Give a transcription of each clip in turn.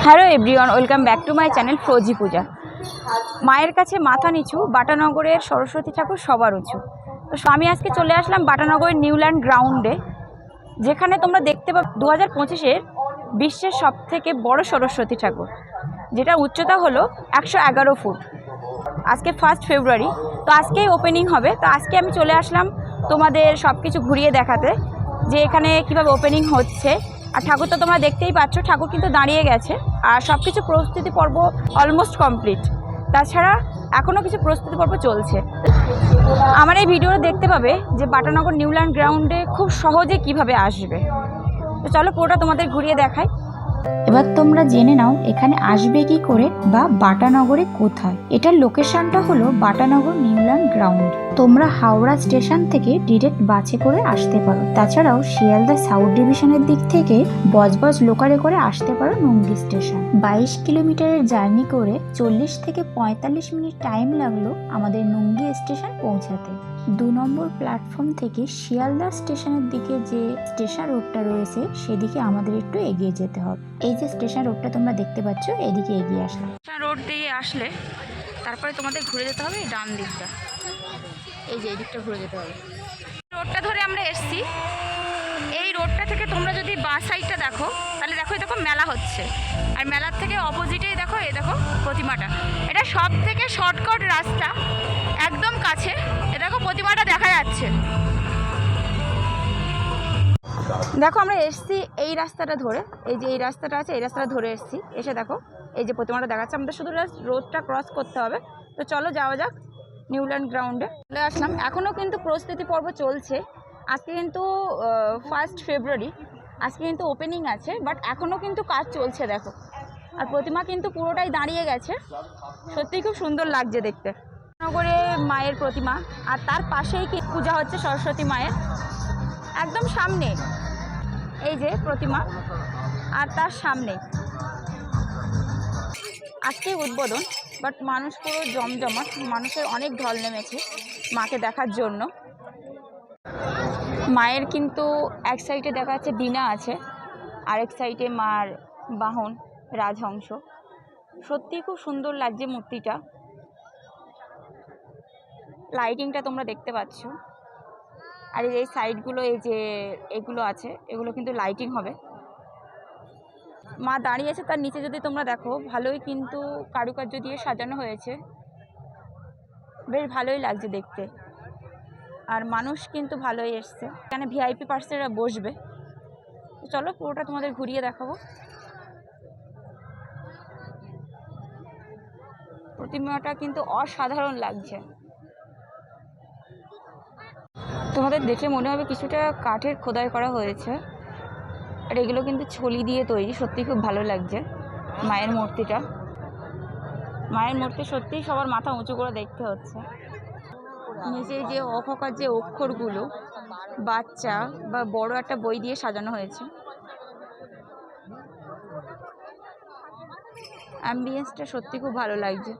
Hello everyone, welcome back to my channel ফ্রোজি পূজা। মায়ের কাছে মাথা নিচু, বাটানগরের সরস্বতী ঠাকুর সবার উঁচু। তো আমি আজকে চলে আসলাম বাটানগরের নিউল্যান্ড গ্রাউন্ডে, যেখানে তোমরা দেখতে পাবে 2025-এর বিশ্বের সবথেকে বড় সরস্বতী ঠাকুর, যেটা উচ্চতা হলো 111 ফুট। আজকে 1 ফেব্রুয়ারি, তো আজকেই ওপেনিং হবে। তো আজকে আমি চলে আসলাম তোমাদের সব কিছু ঘুরিয়ে দেখাতে, যে এখানে কীভাবে ওপেনিং হচ্ছে। আর ঠাকুর তো তোমরা দেখতেই পাচ্ছ, ঠাকুর কিন্তু দাঁড়িয়ে গেছে আর সব কিছু প্রস্তুতি পর্ব অলমোস্ট কমপ্লিট। তাছাড়া এখনও কিছু প্রস্তুতি পর্ব চলছে। আমার এই ভিডিও দেখতে পাবে যে বাটানগর নিউল্যান্ড গ্রাউন্ডে খুব সহজে কিভাবে আসবে। তো চলো পুরোটা তোমাদের ঘুরিয়ে দেখাই। এবার তোমরা জেনে নাও এখানে আসবে কি করে বা বাটানগরে কোথায়। এটার লোকেশনটা হলো বাটানগর নিউল্যান্ড গ্রাউন্ড। তোমরা হাওড়া স্টেশন থেকে ডিরেক্ট বাসে করে আসতে পারো। তাছাড়াও শিয়ালদা সাউথ ডিভিশনের দিক থেকে বজবজ লোকালে করে আসতে পারো নুঙ্গি স্টেশন। 22 কিলোমিটারের জার্নি করে 40 থেকে 45 মিনিট টাইম লাগলো আমাদের নুঙ্গি স্টেশন পৌঁছাতে। 2 নম্বর প্ল্যাটফর্ম থেকে শিয়ালদা স্টেশনের দিকে যে স্টেশন রোডটা রয়েছে সেদিকে আমাদের একটু এগিয়ে যেতে হবে। এই যে স্টেশন রোডটা তোমরা দেখতে পাচ্ছ, এদিকে এগিয়ে আসলাম। স্টেশন রোড দিয়ে আসলে তারপরে তোমাদের ঘুরে যেতে হবে ডান দিকটা, এই যে এই দিকটা ঘুরে যেতে হবে। রোডটা ধরে আমরা এসছি। এই রোডটা থেকে তোমরা যদি বাঁ সাইডটা দেখো, তাহলে দেখো দেখো মেলা হচ্ছে, আর মেলার থেকে অপোজিটেই দেখো এই দেখো প্রতিমাটা। এটা সব থেকে শর্টকাট রাস্তা, একদম কাছে। এ দেখো প্রতিমাটা দেখা যাচ্ছে। দেখো আমরা এসছি এই রাস্তাটা ধরে, এই যে এই রাস্তাটা আছে, এই রাস্তাটা ধরে এসছি। এসে দেখো এই যে প্রতিমাটা দেখাচ্ছে। আমাদের শুধু রোডটা ক্রস করতে হবে। তো চলো যাওয়া যাক নিউল্যান্ড গ্রাউন্ডে। চলে আসলাম। এখনও কিন্তু প্রস্তুতি পর্ব চলছে। আজকে কিন্তু 1 ফেব্রুয়ারি, আজকে কিন্তু ওপেনিং আছে, বাট এখনও কিন্তু কাজ চলছে দেখো। আর প্রতিমা কিন্তু পুরোটাই দাঁড়িয়ে গেছে, সত্যিই খুব সুন্দর লাগছে দেখতে। নগরে মায়ের প্রতিমা, আর তার পাশেই কি পূজা হচ্ছে সরস্বতী মায়ের, একদম সামনে এই যে প্রতিমা, আর তার সামনে আজকেই উদ্বোধন। বাট মানুষ পুরো জমজমাট, মানুষের অনেক ঢল নেমেছে মাকে দেখার জন্য। মায়ের কিন্তু এক সাইডে দেখা যাচ্ছে বীণা আছে, আরেক সাইডে মার বাহন রাজহংস। সত্যি খুব সুন্দর লাগছে মূর্তিটা। লাইটিংটা তোমরা দেখতে পাচ্ছ, আর এই সাইডগুলো এই যে এগুলো আছে, এগুলো কিন্তু লাইটিং হবে। মা দাঁড়িয়ে আছে, তার নিচে যদি তোমরা দেখো ভালোই কিন্তু কারুকার্য দিয়ে সাজানো হয়েছে, বেশ ভালোই লাগছে দেখতে। আর মানুষ কিন্তু ভালোই এসছে, এখানে ভিআইপি পার্সনেরা বসবে। চলো পুরোটা তোমাদের ঘুরিয়ে দেখাবো। প্রতিমাটা কিন্তু অসাধারণ লাগছে। তোমাদের দেখে মনে হবে কিছুটা কাঠের খোদাই করা হয়েছে, আর এগুলো কিন্তু ছলি দিয়ে তৈরি। সত্যি খুব ভালো লাগছে মায়ের মূর্তিটা। মায়ের মূর্তি সত্যিই সবার মাথা উঁচু করে দেখতে হচ্ছে। নিচে যে অখকার যে অক্ষরগুলো বাচ্চা বা বড় একটা বই দিয়ে সাজানো হয়েছে। অ্যাম্বিয়েন্সটা সত্যি খুব ভালো লাগছে।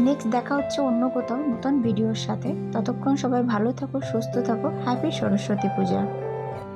নেক্সট দেখা হচ্ছে অন্য কোথাও নতুন ভিডিওর সাথে। ততক্ষণ সবাই ভালো থাকো, সুস্থ থাকো। হ্যাপি সরস্বতী পূজা।